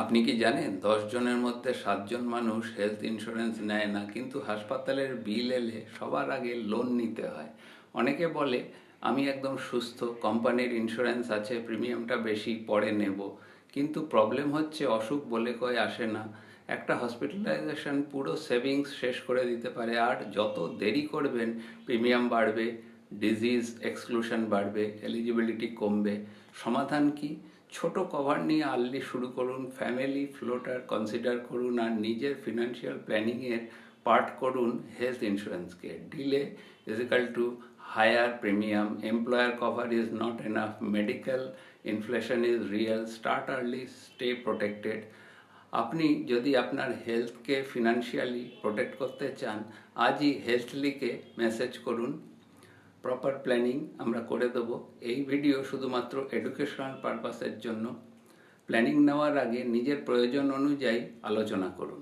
আপনি কি জানেন 10 জনের মধ্যে 7 জন মানুষ হেলথ ইন্স্যুরেন্স নেয় না, কিন্তু হাসপাতালের বিল এলে সবার আগে লোন নিতে হয়। অনেকে বলে আমি একদম সুস্থ, কোম্পানির ইন্স্যুরেন্স আছে, প্রিমিয়ামটা বেশি, পরে নেব। কিন্তু প্রবলেম হচ্ছে অসুখ বলে কয়ে আসে না। একটা হসপিটালাইজেশন পুরো সেভিংস শেষ করে দিতে পারে, আর যত দেরি করবেন প্রিমিয়াম বাড়বে, ডিজিজ এক্সক্লুশন বাড়বে, এলিজিবিলিটি কমবে। সমাধান কি? ছোট কভার নিয়ে আর্লি শুরু করুন, ফ্যামিলি ফ্লোটার কনসিডার করুন, আর নিজের ফিনান্সিয়াল প্ল্যানিংয়ের পার্ট করুন হেলথ ইন্স্যুরেন্সকে। Delay is equal to higher premium, employer cover is not enough, medical inflation is real, start early, stay protected. আপনি যদি আপনার হেলথকে ফিনান্সিয়ালি প্রোটেক্ট করতে চান, আজই হেলথলিকে মেসেজ করুন। প্রপার প্ল্যানিং আমরা করে দেবো। এই ভিডিও শুধুমাত্র এডুকেশনাল পারপাসের জন্য। প্ল্যানিং নেওয়ার আগে নিজের প্রয়োজন অনুযায়ী আলোচনা করুন।